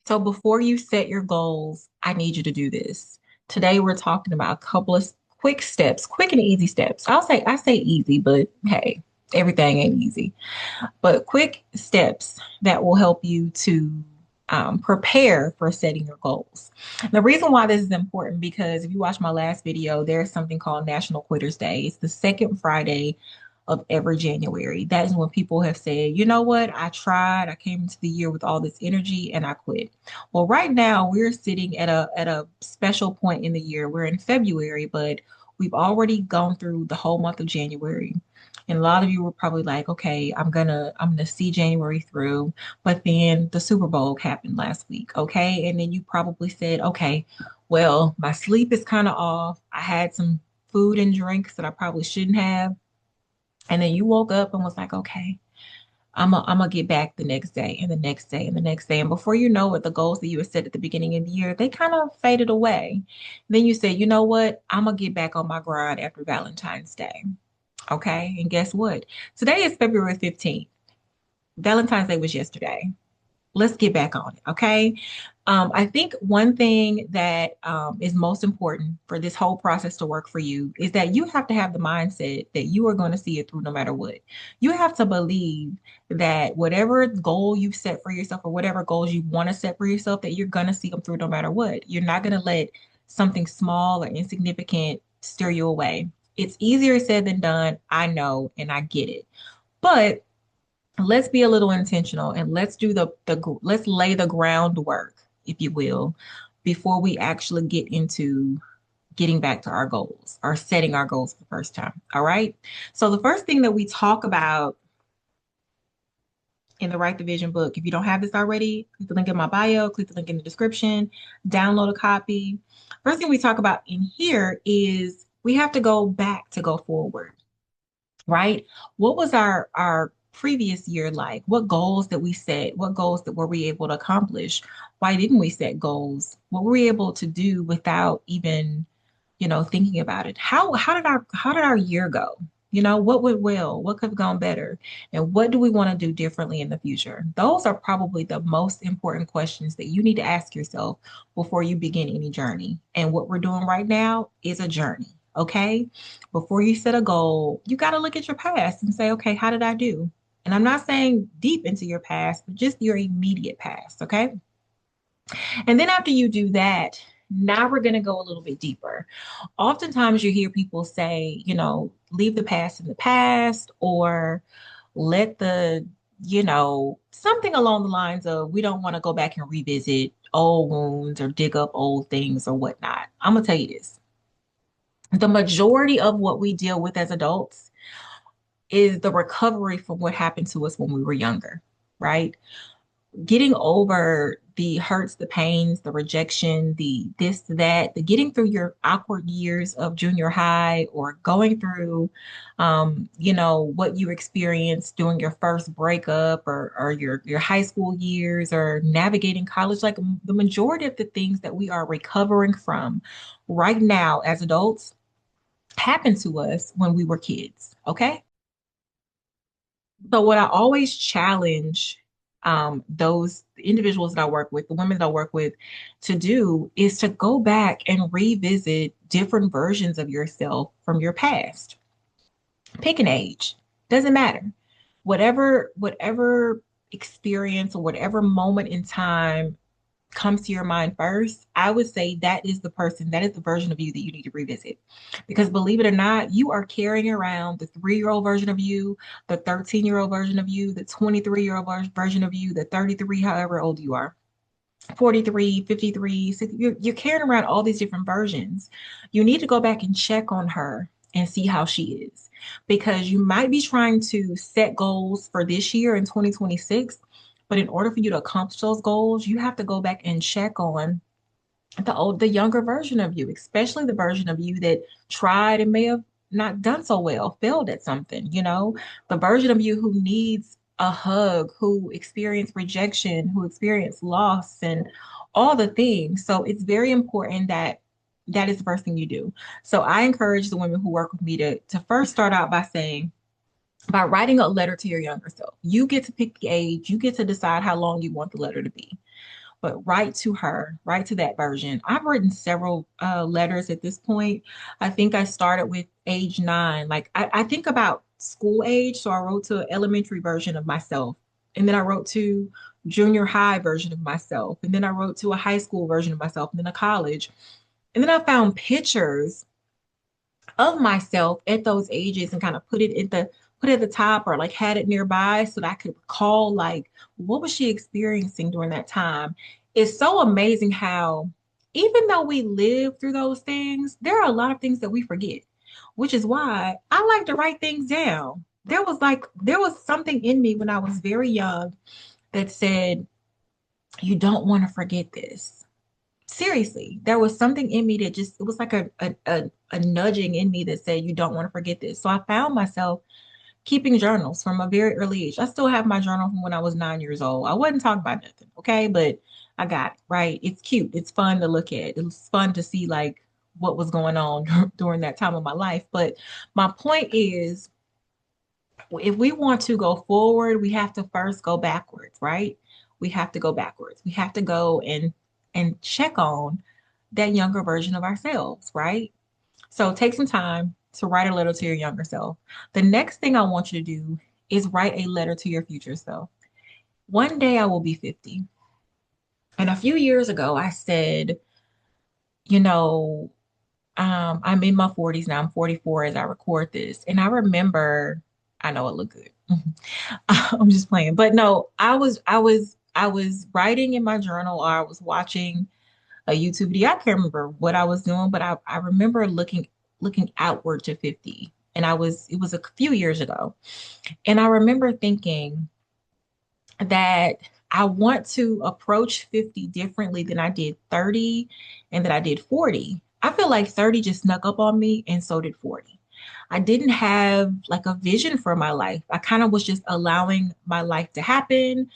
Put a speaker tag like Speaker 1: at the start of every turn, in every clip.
Speaker 1: So before you set your goals, I need you to do this. Today we're talking about a couple of quick steps, quick and easy steps. I say easy, but hey, everything ain't easy. But quick steps that will help you to prepare for setting your goals. The reason why this is important because if you watch my last video, there's something called National Quitters Day. It's the second Friday of every January. That is when people have said, you know what, I tried, I came into the year with all this energy and I quit. Well, right now we're sitting at a special point in the year. We're in February, but we've already gone through the whole month of January. And a lot of you were probably like, okay, I'm gonna see January through, but then the Super Bowl happened last week, okay? And then you probably said, okay, well, my sleep is kind of off. I had some food and drinks that I probably shouldn't have. And then you woke up and was like, okay, I'm gonna get back the next day and the next day and the next day. And before you know it, the goals that you had set at the beginning of the year, they kind of faded away. Then you said, you know what? I'm gonna get back on my grind after Valentine's Day. Okay. And guess what? Today is February 15th. Valentine's Day was yesterday. Let's get back on it. Okay. I think one thing that is most important for this whole process to work for you is that you have to have the mindset that you are going to see it through no matter what. You have to believe that whatever goal you've set for yourself or whatever goals you want to set for yourself, that you're going to see them through no matter what. You're not going to let something small or insignificant steer you away. It's easier said than done. I know, and I get it. But let's be a little intentional and let's do let's lay the groundwork, if you will, before we actually get into getting back to our goals or setting our goals for the first time. All right. So the first thing that we talk about in the Right Division book, if you don't have this already, click the link in my bio, click the link in the description, download a copy. First thing we talk about in here is we have to go back to go forward, right? What was our previous year like? What goals that we set? What goals that were we able to accomplish? Why didn't we set goals? What were we able to do without even, thinking about it? How did our year go? What went well? What could have gone better? And what do we want to do differently in the future? Those are probably the most important questions that you need to ask yourself before you begin any journey. And what we're doing right now is a journey. Okay. Before you set a goal, you got to look at your past and say, okay, how did I do? And I'm not saying deep into your past, but just your immediate past. Okay. And then after you do that, now we're going to go a little bit deeper. Oftentimes you hear people say, leave the past in the past or let something along the lines of we don't want to go back and revisit old wounds or dig up old things or whatnot. I'm going to tell you this. The majority of what we deal with as adults is the recovery from what happened to us when we were younger, right? Getting over the hurts, the pains, the rejection, the this, that, the getting through your awkward years of junior high or going through, what you experienced during your first breakup or your high school years or navigating college, like the majority of the things that we are recovering from right now as adults happened to us when we were kids. Okay. So what I always challenge those individuals that I work with, the women that I work with, to do is to go back and revisit different versions of yourself from your past. Pick an age, doesn't matter. Whatever experience or whatever moment in time comes to your mind first, I would say that is the version of you that you need to revisit. Because believe it or not, you are carrying around the 3-year-old version of you, the 13-year-old version of you, the 23-year-old version of you, the 33, however old you are. 43, 53, 60, you're carrying around all these different versions. You need to go back and check on her and see how she is. Because you might be trying to set goals for this year in 2026, but in order for you to accomplish those goals, you have to go back and check on the younger version of you, especially the version of you that tried and may have not done so well, failed at something, the version of you who needs a hug, who experienced rejection, who experienced loss and all the things. So it's very important that that is the first thing you do. So I encourage the women who work with me to first start out by saying, by writing a letter to your younger self. You get to pick the age, you get to decide how long you want the letter to be. but write to her, write to that version. I've written several letters at this point. I think I started with age 9. Like I think about school age. So I wrote to an elementary version of myself. And then I wrote to junior high version of myself. And then I wrote to a high school version of myself, and then a college. And then I found pictures of myself at those ages and kind of put it at the top, or like had it nearby so that I could recall like what was she experiencing during that time. It's so amazing how even though we live through those things, there are a lot of things that we forget, which is why I like to write things down. There was something in me when I was very young that said, you don't want to forget this. Seriously, there was something in me that just, it was like a nudging in me that said, you don't want to forget this. So I found myself keeping journals from a very early age. I still have my journal from when I was 9 years old. I wasn't talking about nothing, okay? But I got it, right? It's cute. It's fun to look at. It's fun to see like what was going on during that time of my life. But my point is, if we want to go forward, we have to first go backwards, right? We have to go backwards. We have to go and check on that younger version of ourselves, right? So take some time to write a letter to your younger self. The next thing I want you to do is write a letter to your future self. One day I will be 50. And a few years ago, I said, you know, I'm in my 40s now. I'm 44 as I record this. And I remember, I know it looked good. I'm just playing. But no, I was writing in my journal, or I was watching a YouTube video. I can't remember what I was doing, but I remember looking outward to 50. And it was a few years ago. And I remember thinking that I want to approach 50 differently than I did 30 and that I did 40. I feel like 30 just snuck up on me, and so did 40. I didn't have like a vision for my life. I kind of was just allowing my life to happen.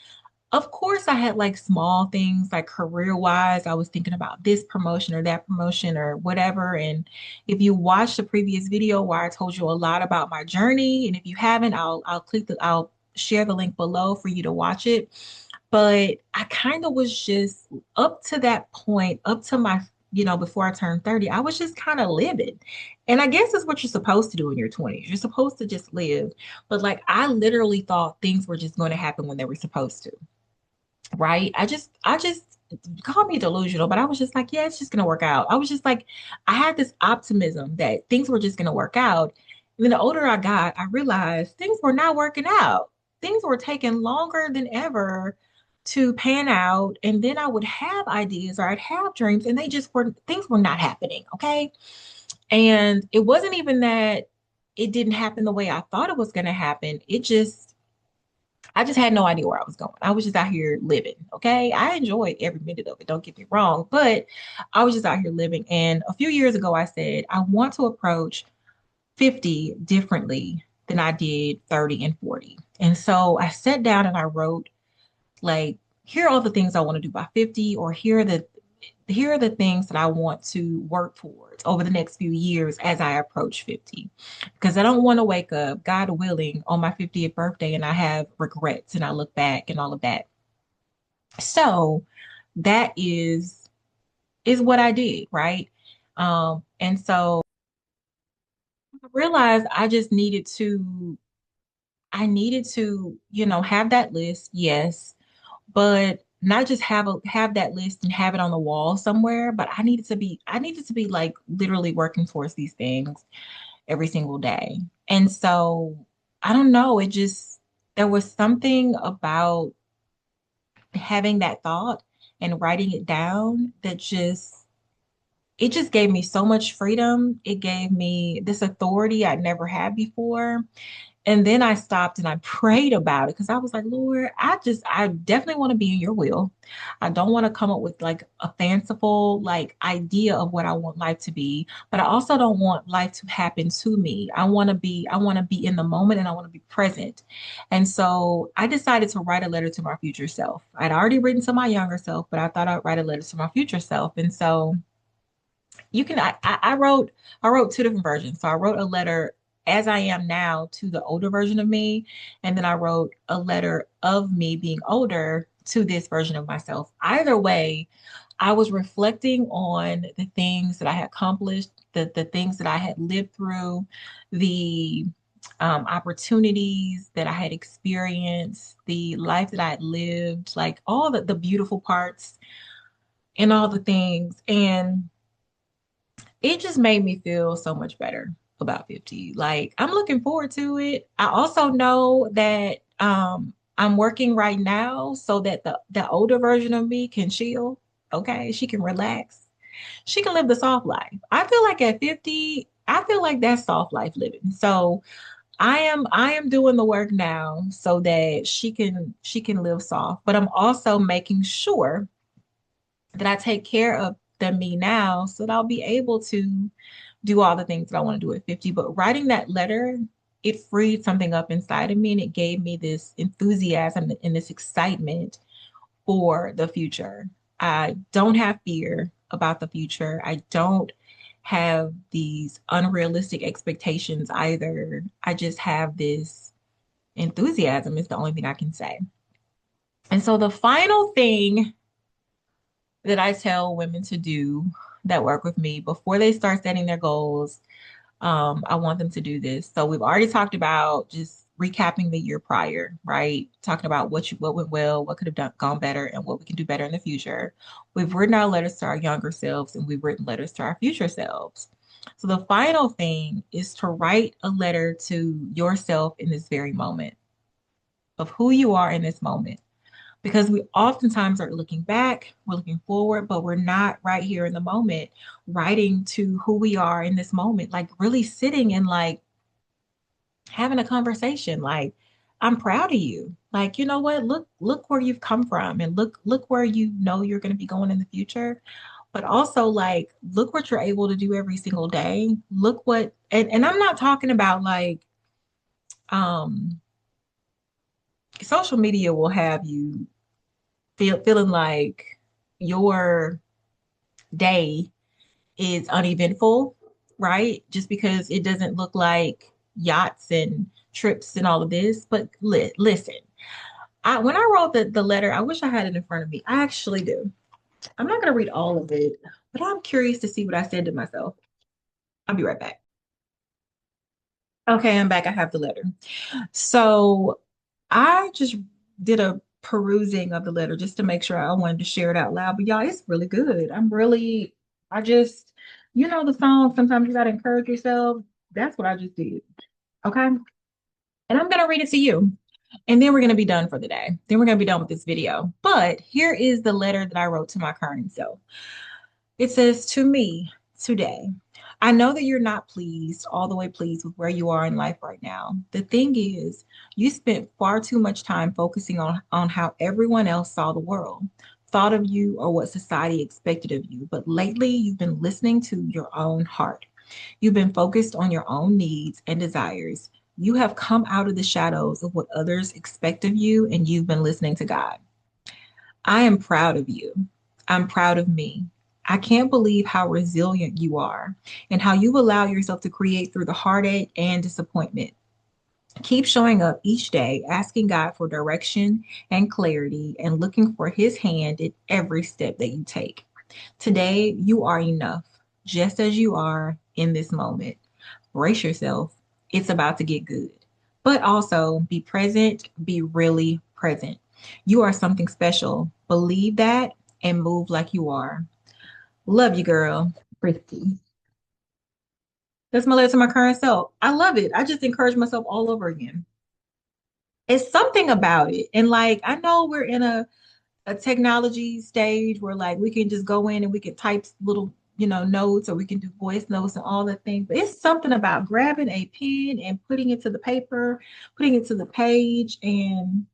Speaker 1: Of course, I had like small things like career wise. I was thinking about this promotion or that promotion or whatever. And if you watched the previous video where I told you a lot about my journey, and if you haven't, I'll share the link below for you to watch it. But I kind of was just up to that point, up to my, before I turned 30, I was just kind of living. And I guess that's what you're supposed to do in your 20s. You're supposed to just live. But like I literally thought things were just going to happen when they were supposed to, right? I just call me delusional, but I was just like, yeah, it's just gonna work out. I was just like, I had this optimism that things were just gonna work out. And then the older I got, I realized things were not working out. Things were taking longer than ever to pan out. And then I would have ideas or I'd have dreams, and things were not happening. Okay. And it wasn't even that it didn't happen the way I thought it was gonna happen. I just had no idea where I was going. I was just out here living. Okay. I enjoyed every minute of it. Don't get me wrong, but I was just out here living. And a few years ago, I said, I want to approach 50 differently than I did 30 and 40. And so I sat down and I wrote, like, here are all the things I want to do by 50, or here are the things that I want to work towards over the next few years as I approach 50. Because I don't want to wake up, God willing, on my 50th birthday and I have regrets and I look back and all of that. So that is what I did, right? And so I realized I needed to, have that list, yes, but not just have that list and have it on the wall somewhere, but I needed to be like literally working towards these things every single day. And so I don't know, there was something about having that thought and writing it down that it just gave me so much freedom. It gave me this authority I'd never had before. And then I stopped and I prayed about it because I was like, Lord, I definitely want to be in your will. I don't want to come up with like a fanciful like idea of what I want life to be, but I also don't want life to happen to me. I want to be in the moment, and I want to be present. And so I decided to write a letter to my future self. I'd already written to my younger self, but I thought I'd write a letter to my future self. And so I wrote two different versions. So I wrote a letter as I am now to the older version of me, and then I wrote a letter of me being older to this version of myself. Either way, I was reflecting on the things that I had accomplished, the things that I had lived through, the opportunities that I had experienced, the life that I had lived, like all the beautiful parts and all the things. And it just made me feel so much better about 50. Like I'm looking forward to it. I also know that I'm working right now so that the older version of me can chill. Okay, she can relax. She can live the soft life. I feel like at 50, I feel like that's soft life living. So I am doing the work now so that she can live soft, but I'm also making sure that I take care of the me now so that I'll be able to do all the things that I want to do at 50. But writing that letter, it freed something up inside of me and it gave me this enthusiasm and this excitement for the future. I don't have fear about the future. I don't have these unrealistic expectations either. I just have this enthusiasm, is the only thing I can say. And so the final thing that I tell women to do that work with me before they start setting their goals, I want them to do this. So we've already talked about just recapping the year prior, right? Talking about what went well, what could have gone better, and what we can do better in the future. We've written our letters to our younger selves, and we've written letters to our future selves. So the final thing is to write a letter to yourself in this very moment of who you are in this moment because we oftentimes are looking back, we're looking forward, but we're not right here in the moment, writing to who we are in this moment, like really sitting and like having a conversation. Like, I'm proud of you. Like, you know what? Look where you've come from and look where you know you're going to be going in the future. But also like look what you're able to do every single day. Look what and I'm not talking about like um social media will have you feeling like your day is uneventful, right? Just because it doesn't look like yachts and trips and all of this. But listen, when I wrote the letter, I wish I had it in front of me. I actually do. I'm not going to read all of it, but I'm curious to see what I said to myself. I'll be right back. Okay, I'm back. I have the letter. So I just did a perusing of the letter just to make sure I wanted to share it out loud. But y'all, it's really good. I just, you know, the song, sometimes you got to encourage yourself. That's what I just did. Okay. And I'm going to read it to you. And then we're going to be done for the day. Then we're going to be done with this video. But here is the letter that I wrote to my current self. It says, to me today, I know that you're not pleased, all the way pleased with where you are in life right now. The thing is, you spent far too much time focusing on how everyone else saw the world, thought of you, or what society expected of you. But lately, you've been listening to your own heart. You've been focused on your own needs and desires. You have come out of the shadows of what others expect of you, and you've been listening to God. I am proud of you. I'm proud of me. I can't believe how resilient you are and how you allow yourself to create through the heartache and disappointment. Keep showing up each day, asking God for direction and clarity and looking for His hand in every step that you take. Today, you are enough, just as you are in this moment. Brace yourself. It's about to get good. But also be present, be really present. You are something special. Believe that and move like you are. Love you, girl. Christy. That's my letter to my current self. I love it. I just encourage myself all over again. It's something about it. And like, I know we're in a technology stage where like we can just go in and we can type little, notes or we can do voice notes and all the things. But it's something about grabbing a pen and putting it to the paper, putting it to the page, and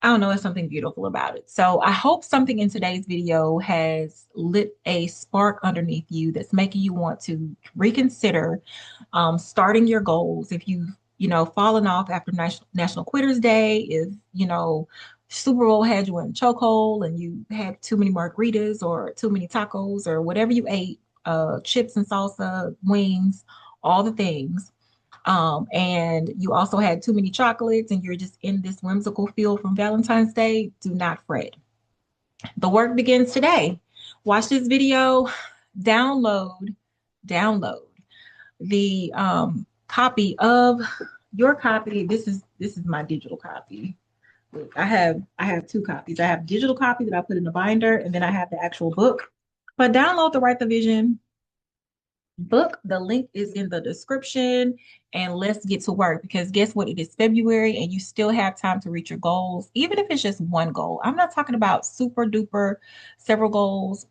Speaker 1: I don't know, it's something beautiful about it. So I hope something in today's video has lit a spark underneath you that's making you want to reconsider starting your goals. If you've, fallen off after National Quitters Day, if, Super Bowl had you in a chokehold and you had too many margaritas or too many tacos or whatever you ate, chips and salsa, wings, all the things. And you also had too many chocolates and you're just in this whimsical feel from Valentine's Day, do not fret. The work begins today. Watch this video, download, download the copy of your copy. This is my digital copy. Look, I have two copies. I have digital copy that I put in the binder, and then I have the actual book. But download the Write the Vision book. The link is in the description. And let's get to work because guess what? It is February and you still have time to reach your goals, even if it's just one goal. I'm not talking about super duper several goals,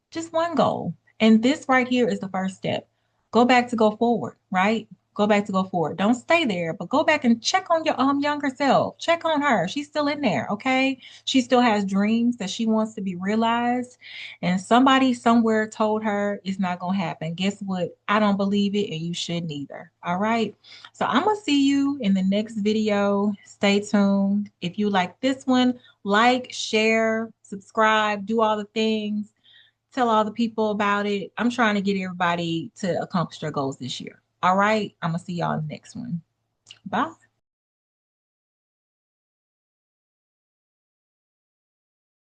Speaker 1: just one goal. And this right here is the first step. Go back to go forward, right? Go back to go forward. Don't stay there, but go back and check on your younger self. Check on her. She's still in there, okay? She still has dreams that she wants to be realized. And somebody somewhere told her it's not gonna happen. Guess what? I don't believe it, and you shouldn't either. All right. So I'm gonna see you in the next video. Stay tuned. If you like this one, like, share, subscribe, do all the things, tell all the people about it. I'm trying to get everybody to accomplish their goals this year. All right. I'm going to see y'all in the next one. Bye.